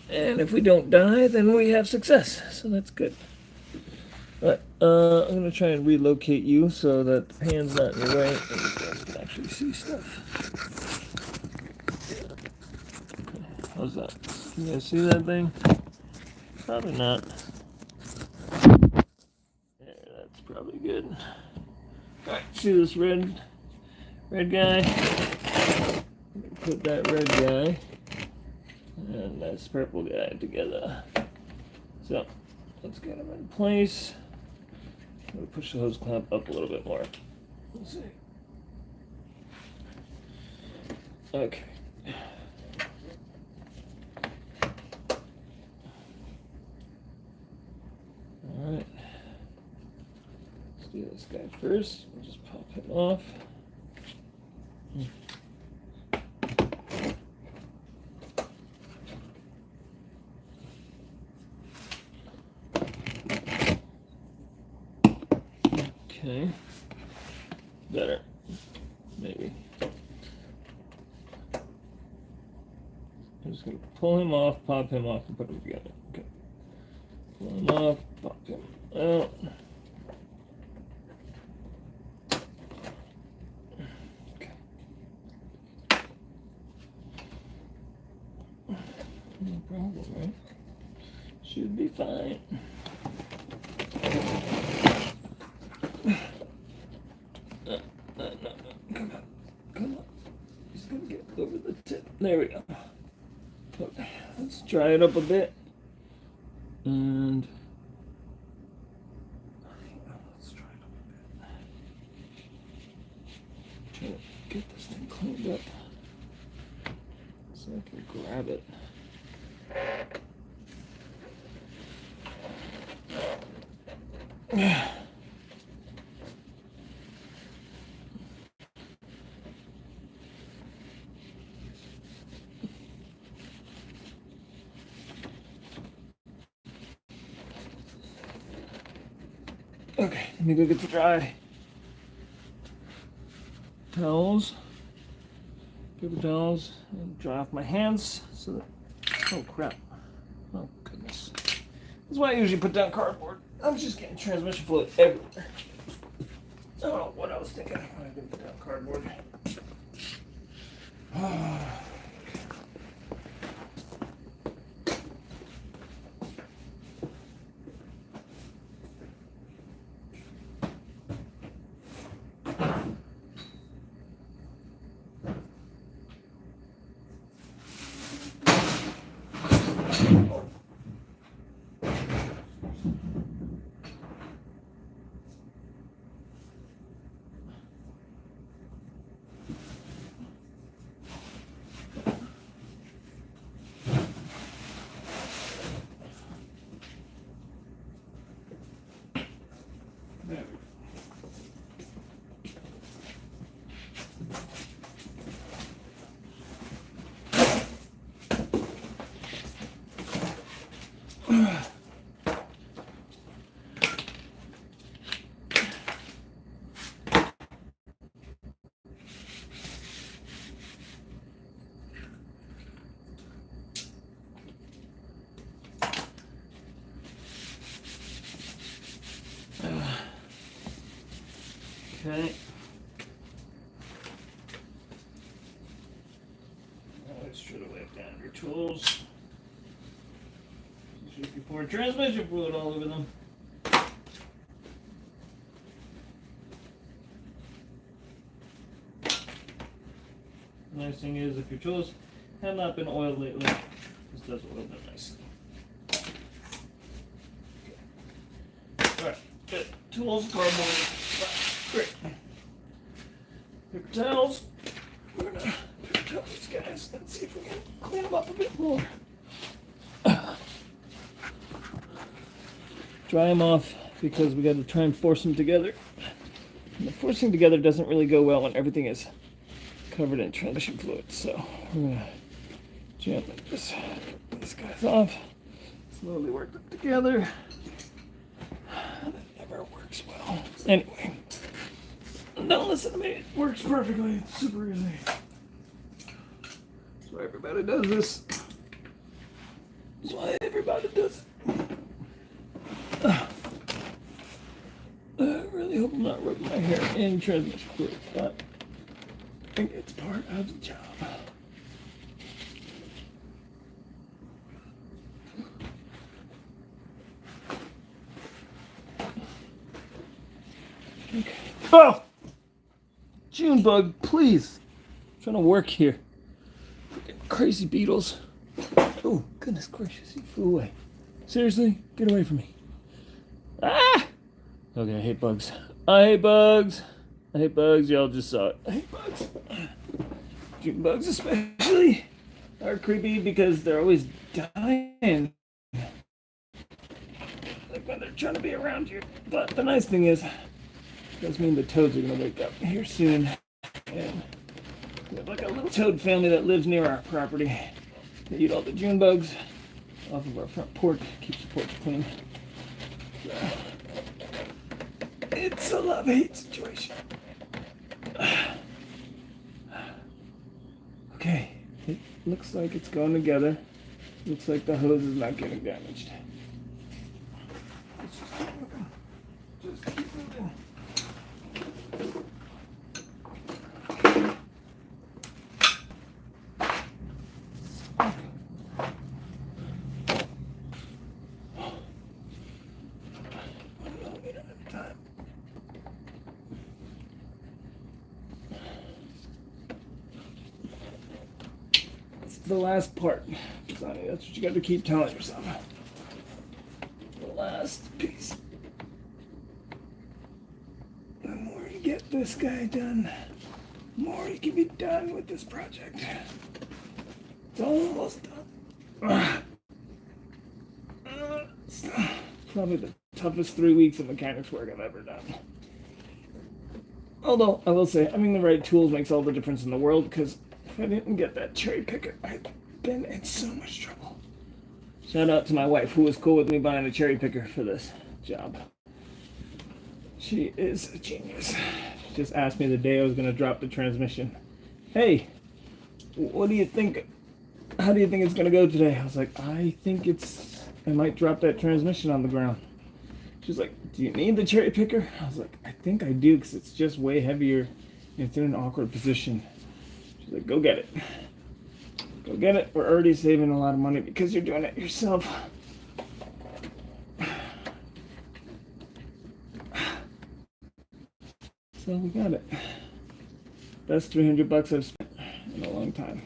And if we don't die, then we have success, so that's good. Alright, I'm gonna try and relocate you so that the pan's not in your way and you guys can actually see stuff. Okay, how's that? Can you guys see that thing? Probably not. Yeah, that's probably good. Alright, see this red guy? Put that red guy and this purple guy together. So, let's get them in place. I'm going to push the hose clamp up a little bit more. Let's see. Okay. Alright. Let's do this guy first. We'll just pop him off. Okay, better, maybe. I'm just going to pull him off, pop him off, and put him together. Okay, pull him off, pop him out. problem, right? Should be fine. No. Come on. Just gonna get over the tip. There we go. Okay, let's dry it up a bit. And let's try it up a bit. Try to get this thing cleaned up so I can grab it. Okay, let me go get the dry towels. Paper towels and dry off my hands so that, oh crap. Oh goodness. That's why I usually put down cardboard. I'm just getting transmission fluid everywhere. I don't know what I was thinking when I didn't put down cardboard. Okay. Always try to wipe down your tools. Just if you pour transmission fluid all over them. The nice thing is, if your tools have not been oiled lately, this does oil them nicely. Okay. Alright, good. Tools, cardboard. Great. Paper towels. We're gonna paper towel these guys and see if we can clean them up a bit more. Dry them off because we got to try and force them together. And the forcing together doesn't really go well when everything is covered in transmission fluid. So we're gonna gently just get these guys off. Slowly work them together. That never works well. Anyway. Don't listen to me. It works perfectly. It's super easy. That's why everybody does this. That's why everybody does it. I really hope I'm not rubbing my hair in transmission fluid, but I think it's part of the job. Okay. Oh! June bug, please. I'm trying to work here. Freaking crazy beetles. Oh, goodness gracious, he flew away. Seriously? Get away from me. Ah! Okay, I hate bugs. I hate bugs. I hate bugs. Y'all just saw it. I hate bugs. June bugs especially are creepy because they're always dying. Like when they're trying to be around you. But the nice thing is, does mean the toads are going to wake up here soon. And we have like a little toad family that lives near our property. They eat all the June bugs off of our front porch, keeps the porch clean. So, it's a love-hate situation. Okay, it looks like it's going together. Looks like the hose is not getting damaged. Let's just keep moving. Just keep moving. the last part. Bisagni, that's what you got to keep telling yourself. The last piece. The more you get this guy done, the more you can be done with this project. It's almost done. It's probably the toughest 3 weeks of mechanics work I've ever done. Although, I will say, having the right tools makes all the difference in the world, because if I didn't get that cherry picker, I'd been in so much trouble. Shout out to my wife, who was cool with me buying a cherry picker for this job. She is a genius. She just asked me the day I was going to drop the transmission. Hey, what do you think? How do you think it's going to go today? I was like, I think I might drop that transmission on the ground. She's like, do you need the cherry picker? I was like, I think I do, because it's just way heavier and it's in an awkward position. She's like, go get it. Go get it. We're already saving a lot of money because you're doing it yourself. So we got it. Best $300 I've spent in a long time.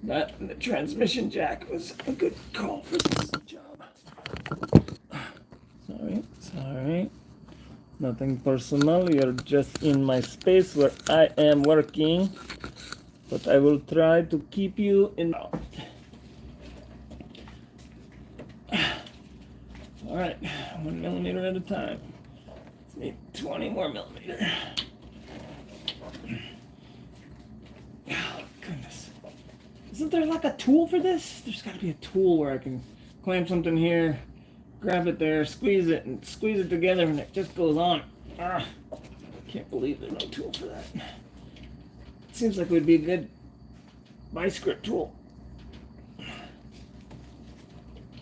That and the transmission jack was a good call for this job. Sorry. Nothing personal. You're just in my space where I am working. But I will try to keep you involved. Alright, 1 millimeter at a time. Let's need 20 more millimeter. Oh, goodness. Isn't there like a tool for this? There's got to be a tool where I can clamp something here, grab it there, squeeze it, and squeeze it together, and it just goes on. I can't believe there's no tool for that. It seems like it would be a good bi-script tool.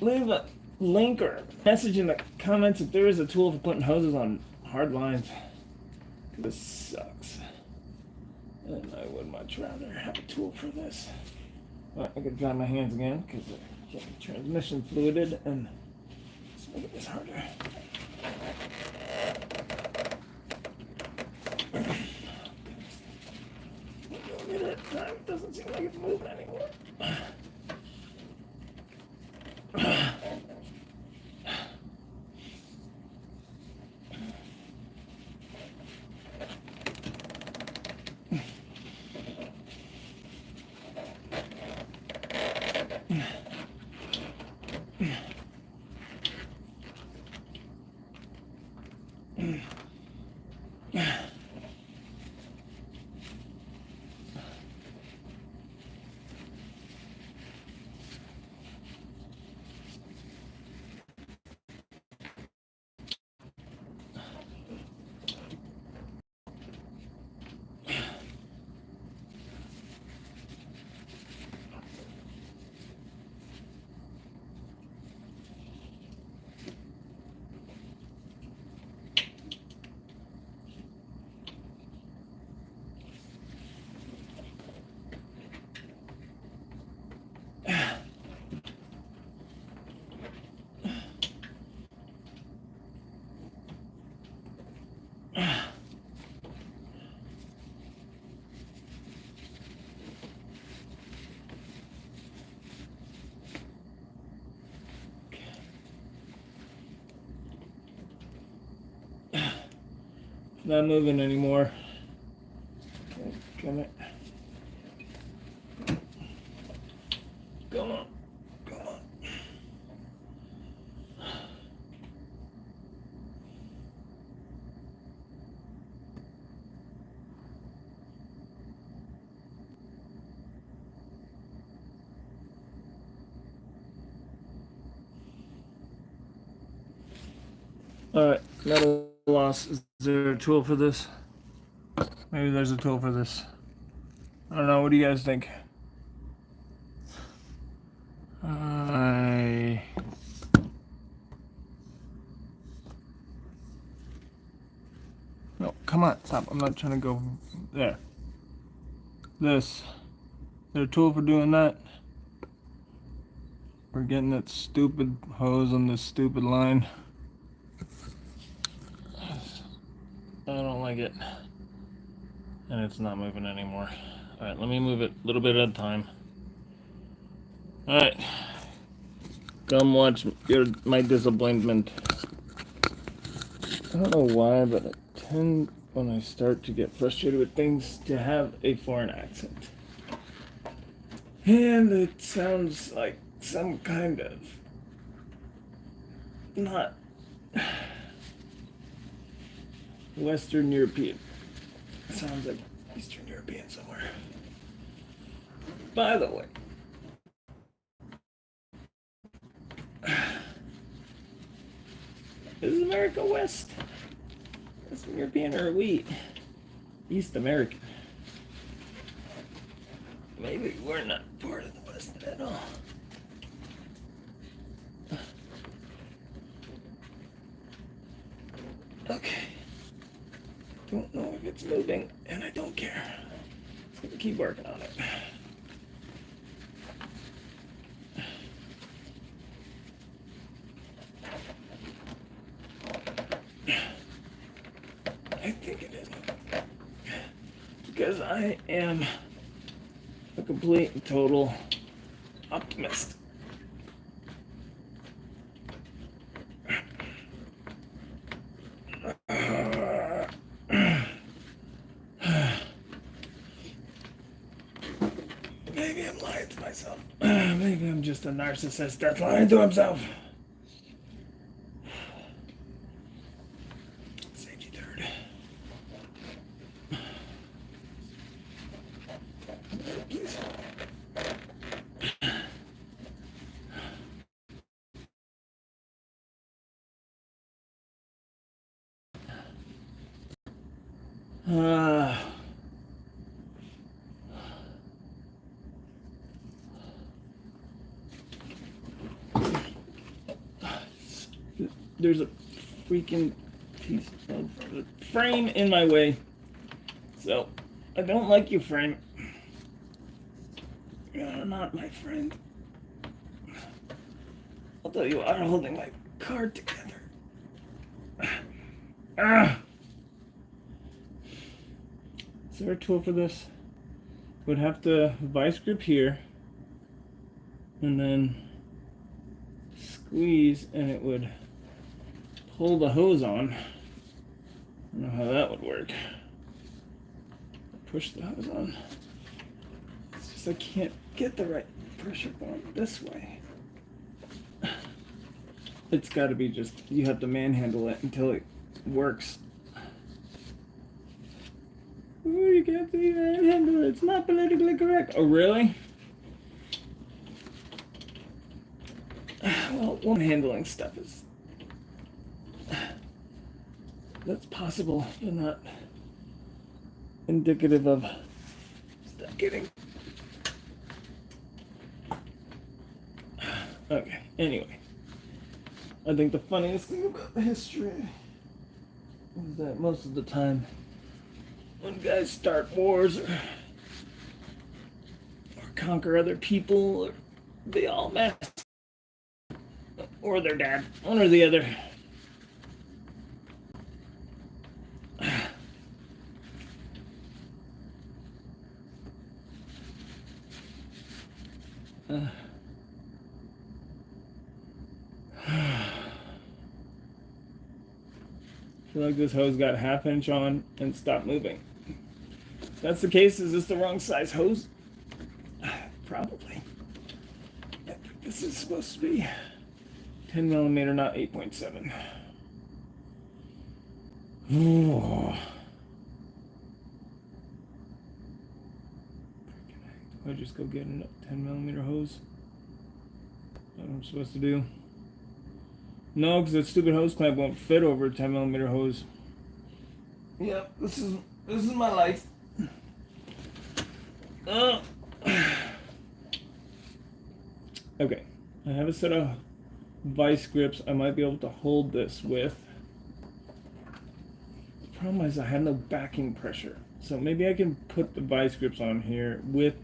Leave a link or message in the comments if there is a tool for putting hoses on hard lines. This sucks. And I would much rather have a tool for this. Well, I could dry my hands again because the transmission fluided, and let's make this harder. It doesn't seem like it's moving anymore. Not moving anymore. Okay, come it. Come on. Come on. Alright, metal loss. Is there a tool for this? Maybe there's a tool for this. I don't know. What do you guys think? No, come on, stop. I'm not trying to go there. This. Is there a tool for doing that? We're getting that stupid hose on this stupid line. I don't like it. And it's not moving anymore. Alright, let me move it a little bit at a time. Alright. Come watch my disappointment. I don't know why, but I tend, when I start to get frustrated with things, to have a foreign accent. And it sounds like some kind of not Western European. It sounds like Eastern European somewhere. By the way, is America West? Western European, or are we East American? Maybe we're not part of the West at all. Okay. Don't know if it's moving, and I don't care. So we keep working on it. I think it is. Because I am a complete and total optimist. Maybe I'm lying to myself. Maybe I'm just a narcissist that's lying to himself. Safety third. Please. There's a freaking piece of the frame in my way. So, I don't like you, frame. You're not my friend. I'll tell you what, I'm holding my card together. Is there a tool for this? Would have to vice grip here, and then squeeze, and it would pull the hose on. I don't know how that would work. Push the hose on. It's just I can't get the right pressure going this way. It's got to be just, you have to manhandle it until it works. Ooh, you can't see manhandle it. It's not politically correct. Oh, really? Well, one handling stuff is, that's possible, but not indicative of stuff getting. Okay, anyway. I think the funniest thing about the history is that most of the time when guys start wars or conquer other people, or they all mess, or their dad, one or the other. I feel like this hose got half inch on and stopped moving. If that's the case, is this the wrong size hose? Probably. This is supposed to be 10 millimeter, not 8.7. Do I just go get a 10 millimeter hose? What I'm supposed to do? No, because that stupid hose clamp won't fit over a 10 millimeter hose. Yep, this is my life. Okay, I have a set of vice grips I might be able to hold this with. The problem is I have no backing pressure, so maybe I can put the vice grips on here with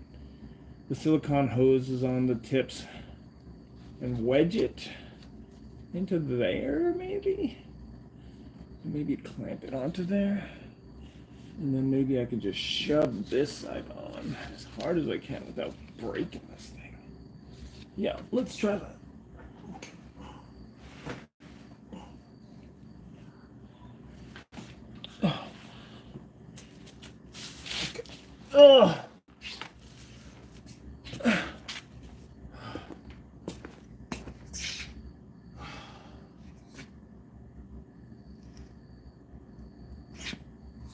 the silicone hoses on the tips and wedge it into there, maybe clamp it onto there, and then maybe I could just shove this side on. on as hard as I can without breaking this thing. Yeah, let's try that. Oh.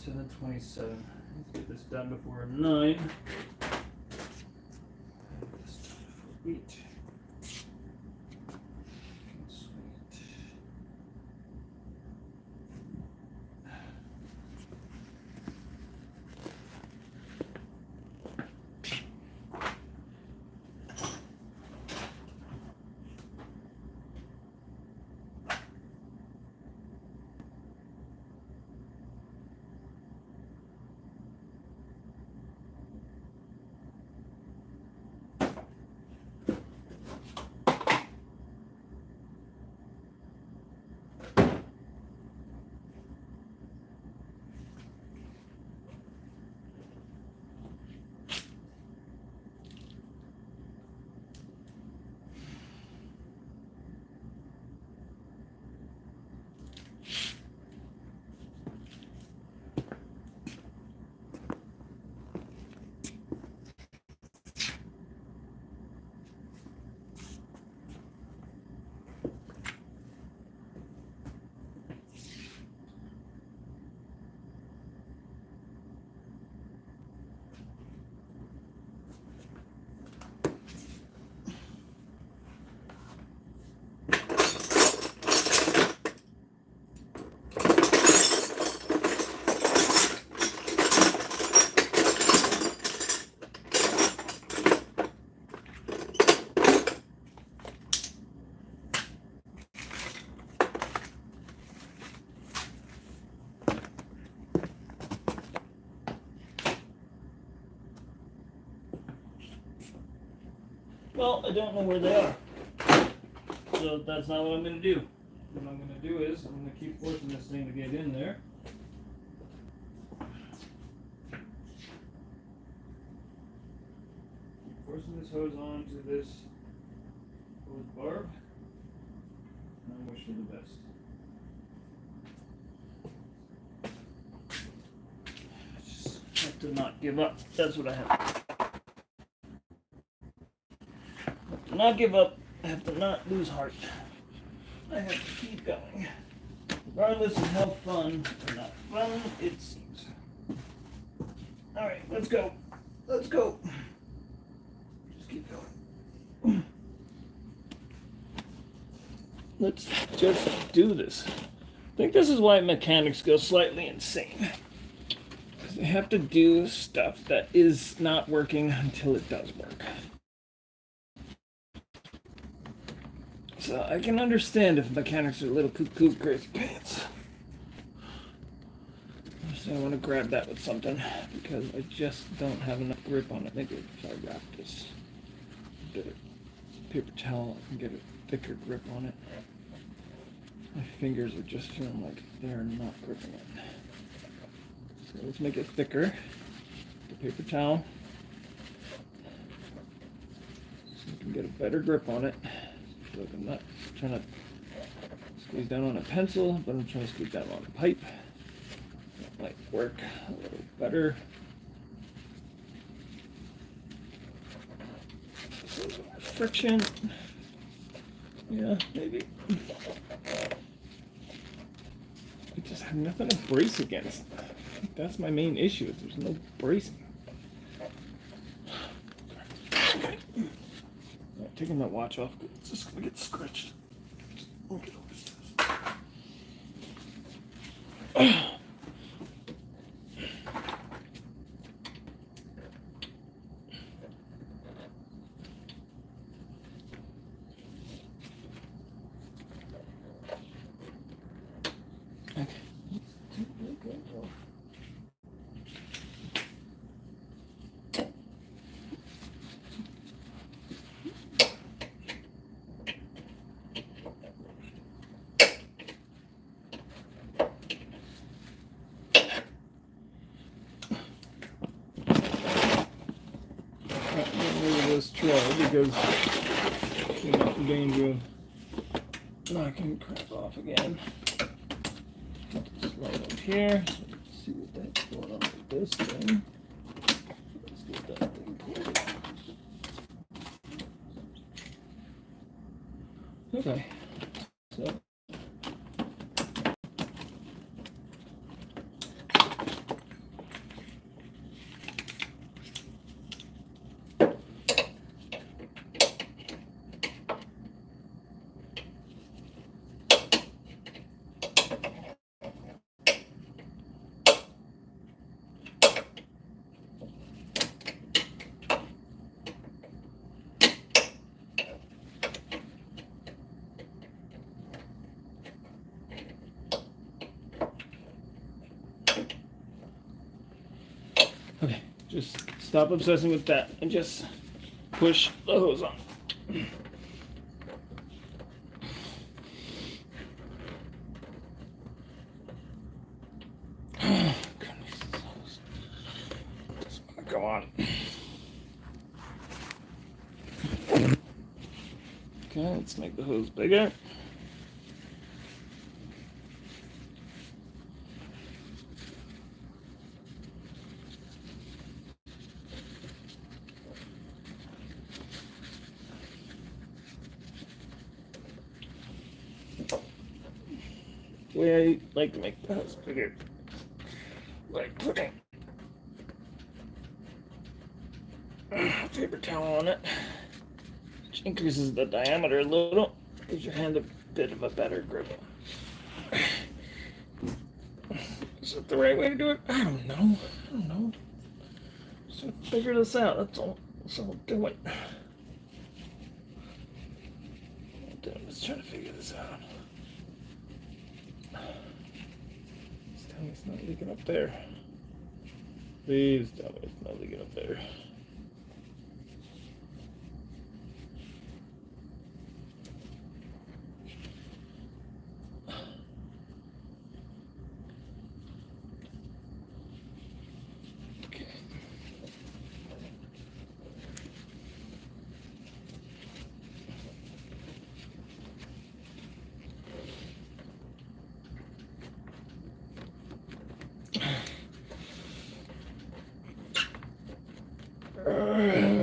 7:27. Let's get this done before 9. This done before 8. Sweet. Well, I don't know where they are. So that's not what I'm going to do. What I'm going to do is, I'm going to keep forcing this thing to get in there. Keep forcing this hose onto this hose barb. And I wish for the best. I just have to not give up. That's what I have. Not give up. I have to not lose heart. I have to keep going, regardless of how fun or not fun it seems. All right, let's go. Let's go. Just keep going. Let's just do this. I think this is why mechanics go slightly insane. Because they have to do stuff that is not working until it does work. So I can understand if mechanics are a little cuckoo crazy pants. So I want to grab that with something because I just don't have enough grip on it. Maybe if I wrap this bit of paper towel, I can get a thicker grip on it. My fingers are just feeling like they're not gripping it. So let's make it thicker. The paper towel. So I can get a better grip on it. Look, I'm not trying to squeeze down on a pencil, but I'm trying to squeeze down on a pipe. That might work a little better. Friction. Yeah, maybe. I just have nothing to brace against. I think that's my main issue, is there's no bracing. Okay. Taking that watch off, it's just gonna get scratched. Okay. rid of this tray because you're not in danger of knocking crap off again. Just light up here. Let's see what that's going on with this thing. Let's get that thing cleared. Okay. So okay, just stop obsessing with that and just push the hose on. Come on. Okay, let's make the hose bigger. The way I like to make the hose bigger, like putting a paper towel on it, which increases the diameter a little, gives your hand a bit of a better grip. Is that the right way to do it? I don't know. Just to figure this out, that's all. So I'll do it. I'm just trying to figure this out. Just tell me it's not leaking up there. Please tell me it's not leaking up there. Okay.